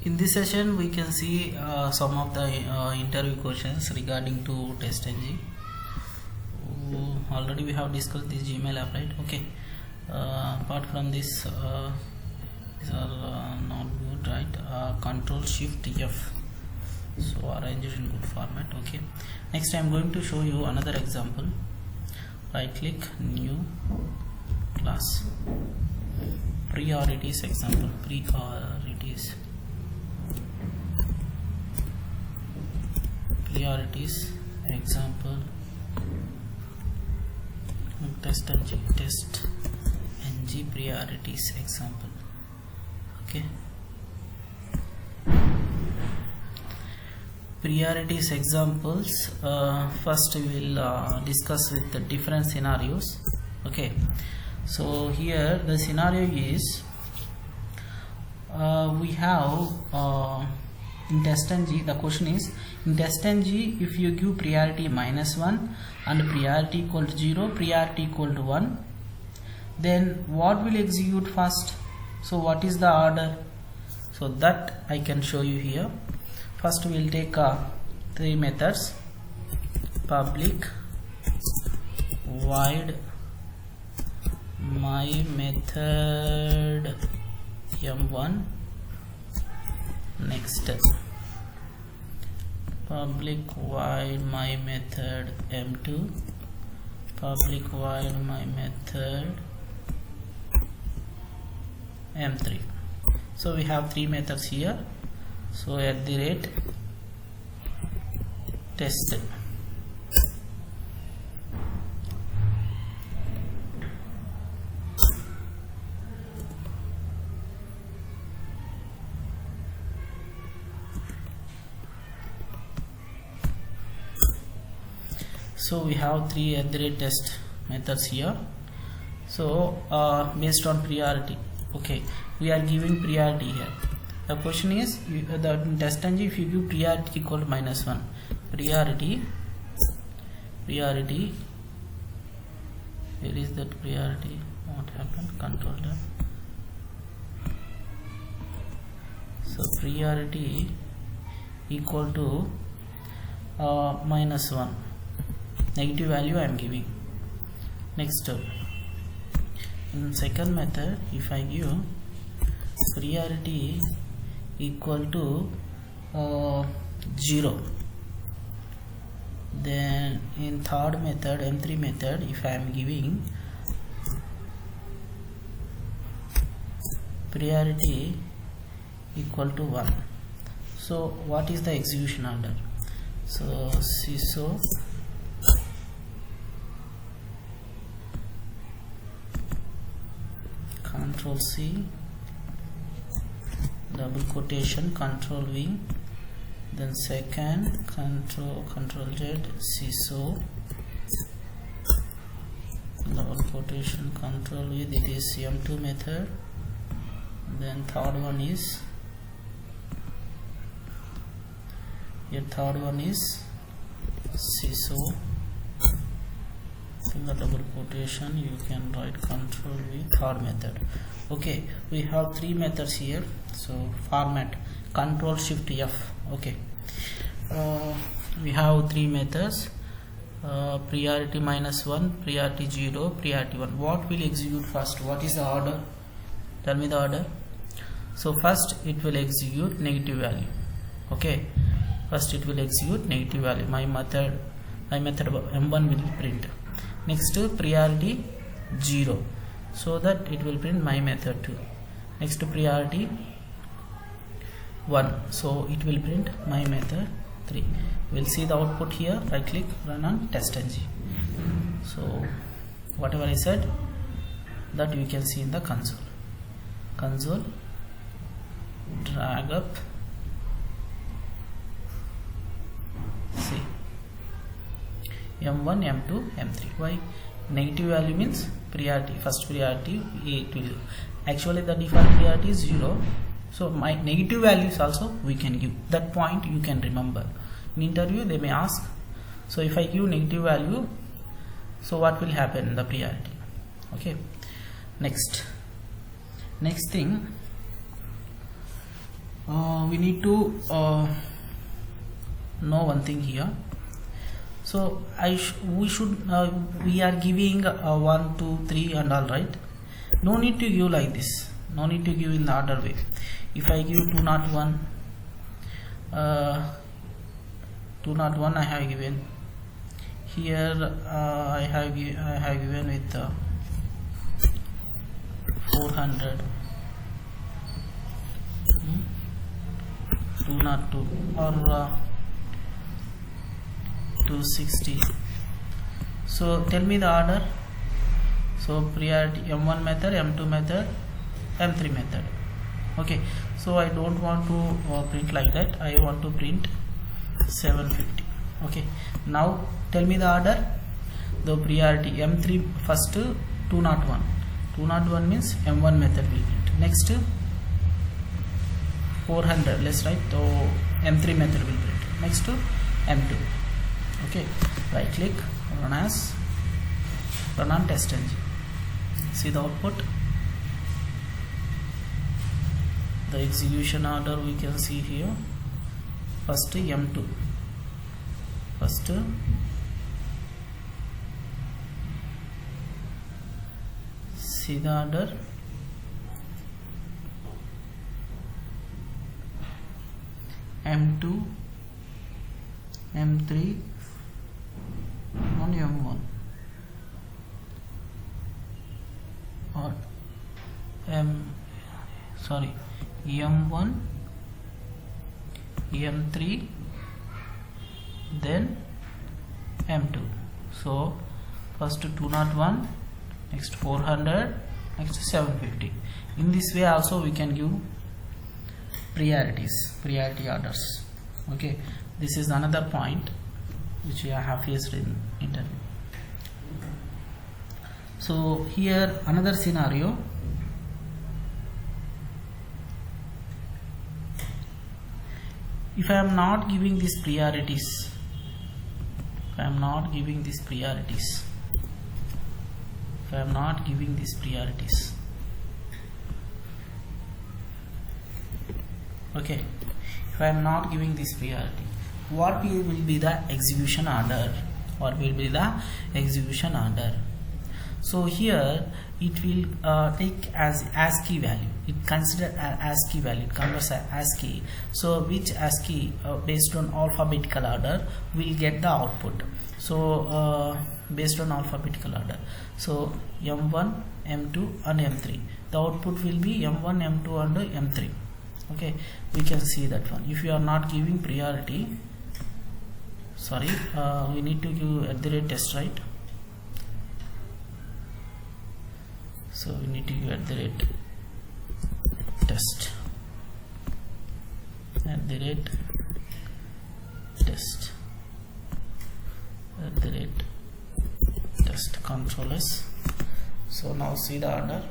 In this session we can see some of the interview questions regarding to TestNG. Already we have discussed this Gmail app, right? Okay. Apart from this, these are not good, right? Control Shift F, so arrange it in good format. Okay. Next I am going to show you another example. Right click, new class, priorities example. Priorities example, test ng priorities example. Okay, priorities examples. First we will discuss with the different scenarios. Okay, so here the scenario is we have in TestNG, the question is, in TestNG, if you give priority -1 and priority equal to 0, priority equal to 1, then what will execute first? So what is the order? So that I can show you here. First we will take three methods: public void my method m1, next public void my method m2, public void my method m3. So we have three methods here. So at the rate test. So we have three at the rate test methods here. So based on priority, okay, we are giving priority here. The question is, the TestNG, if you give priority equal to -1, priority, where is that priority? What happened? Control that. So priority equal to -1, negative value I am giving. Next, in second method, if I give priority equal to 0, then in third method, M3 method, if I am giving priority equal to 1, so what is the execution order? So CISO Control C, double quotation, Control V, then second Control Z, CISO, double quotation, Control V, that is M2 method. Then third one is CISO, in the double quotation you can write Control V, third method. Okay, we have three methods here. So format Control Shift F. Okay, we have three methods: priority -1, priority 0, priority 1. What will execute first? What is the order? Tell me the order. So first it will execute negative value. Okay, first it will execute negative value. My method m1 will print. Next, priority 0, so that it will print my method 2. Next, priority 1, so it will print my method 3. We'll see the output here. Right click, run on TestNG. So whatever I said, that we can see in the console. Drag up, see M1, M2, M3. Why? Negative value means priority, first priority it will. Actually the default priority is 0, so my negative values also we can give. That point you can remember. In interview they may ask, so if I give negative value, so what will happen in the priority? Okay, next thing, we need to know one thing here. So we are giving 1 2 3 and all, right? No need to give like this, no need to give in the order way. If I give 201, 201 I have given here, I have given with 400, 202 or 260. So tell me the order. So priority M1 method, M2 method, M3 method. Okay, so I don't want to print like that, I want to print 750. Okay, now tell me the order. The priority M3 first 201. 201 means M1 method will print. Next 400, let's write, so M3 method will print. Next to M2. Okay, right click, run on test engine. See the output. The execution order we can see here. First M2. First see the order. M2, M3 on M1 or M1, M3, then M2. So first 201, next 400, next 750. In this way also we can give priority orders. Okay, this is another point which I have faced in interview. So here another scenario. If I am not giving these priorities, okay, if I am not giving this priority, what will be the execution order? So here it will take as ASCII value. It consider ASCII value, it converts as ASCII. So which ASCII based on alphabetical order will get the output. So based on alphabetical order, so M1, M2 and M3, the output will be M1, M2 and M3. Okay, we can see that one. If you are not giving priority, sorry, we need to give @test, right? So we need to give @test, test, Control S. So now see the order.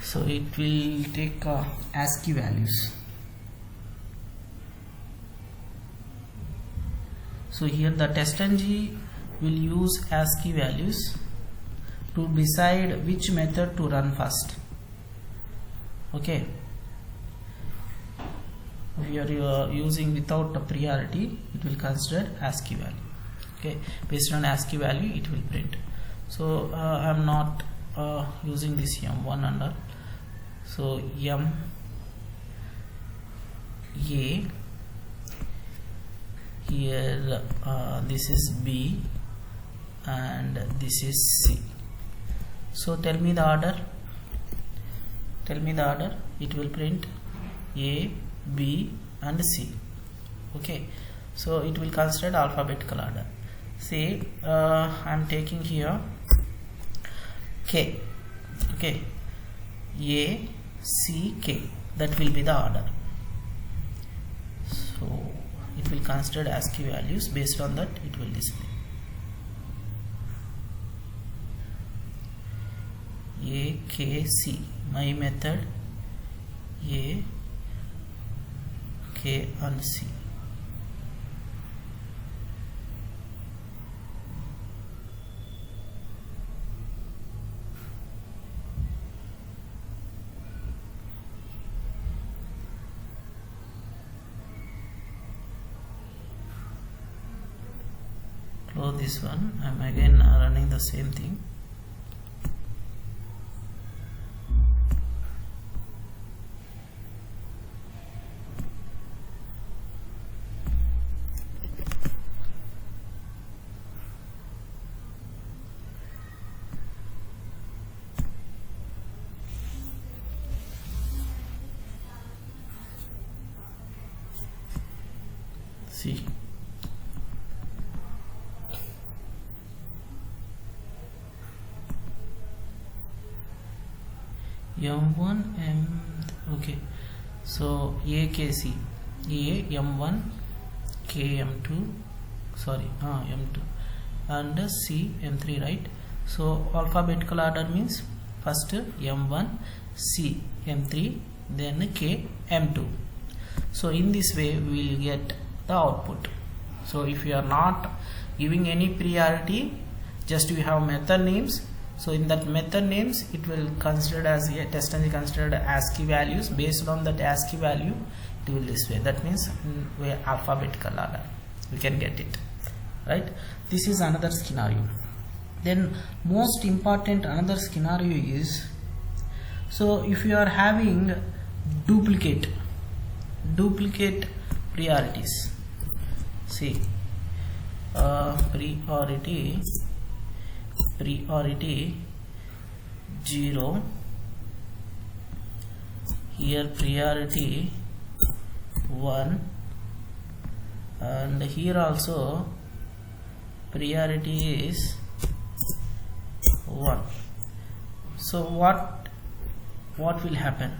So it will take ASCII values. So here the testng will use ASCII values to decide which method to run first. Okay, if you are using without a priority, it will consider ASCII value. Okay, based on ASCII value it will print. So I am not using this M1 under. So M A, here this is B and this is C. So tell me the order. It will print A, B and C. Okay, so it will consider alphabetical order. See, I am taking here K. Okay, A, C, K, that will be the order. So it will consider ASCII values. Based on that it will display A, K, C. My method A, K and C. this one. I'm again running the same thing. See, M1 M, okay, so AKC A M1 K M2, sorry, M2 and C M3, right? So alphabetical order means first M1 C M3 then K M2. So in this way we will get the output. So if you are not giving any priority, just you have method names. So in that method names it will considered as a test and considered ASCII values. Based on that ASCII value it will display. That means in alphabetical order we can get it, right? This is another scenario. Then most important another scenario is, so if you are having duplicate priorities, see, priority 0, here priority 1, and here also priority is 1. So what will happen?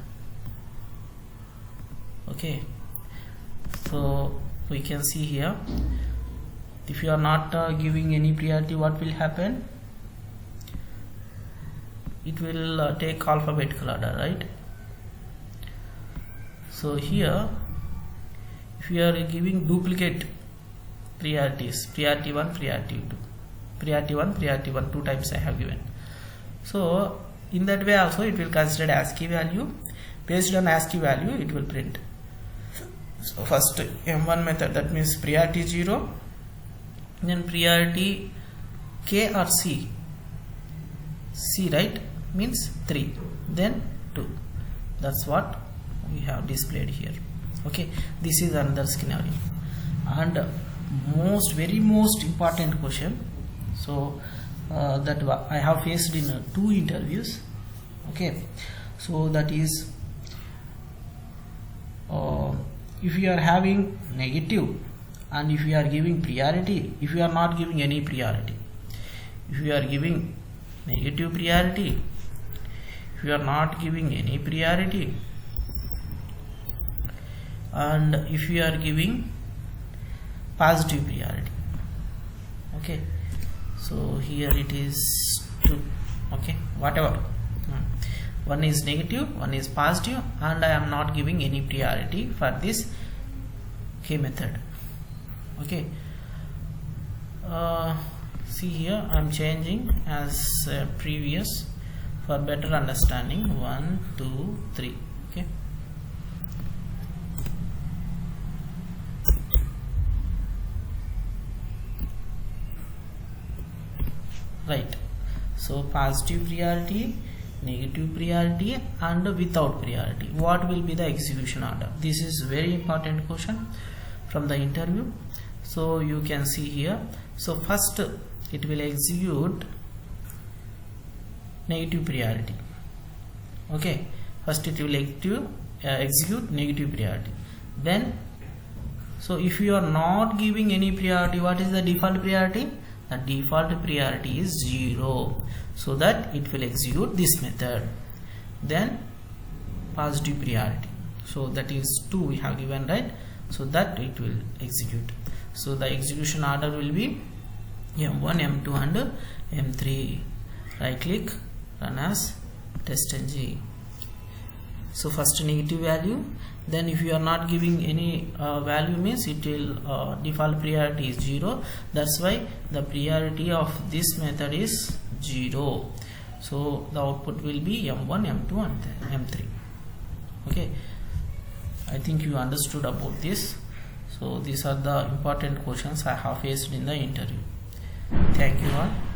Okay, so we can see here, if you are not giving any priority, what will happen? It will take alphabetical order, right? So here if you are giving duplicate priorities, priority 1, priority 2, priority 1, priority 1, 2 times I have given. So in that way also it will consider ASCII value. Based on ASCII value it will print. So first M1 method, that means priority 0, then priority K or C, right, means 3, then 2. That's what we have displayed here. Okay, this is another scenario. And very most important question, so that I have faced in 2 interviews. Okay, so that is if you are having negative and if you are giving priority, if you are not giving any priority, if you are giving negative priority, if you are not giving any priority, and if you are giving positive priority. Okay, so here it is 2. Okay, whatever, one is negative, one is positive, and I am not giving any priority for this K method. Okay, see here I am changing as previous for better understanding. 1 2 3. Okay, right. So positive priority, negative priority, and without priority, what will be the execution order? This is very important question from the interview. So you can see here, so first it will execute negative priority. Okay, first it will execute negative priority. Then, so if you are not giving any priority, what is the default priority? The default priority is 0, so that it will execute this method. Then positive priority, so that is 2 we have given, right? So that it will execute. So the execution order will be M1, M2 and M3. Right click, run as testng. So first negative value, then if you are not giving any value means it will default priority is 0. That's why the priority of this method is 0. So the output will be M1, M2 and M3. Okay, I think you understood about this. So these are the important questions I have faced in the interview. Thank you all.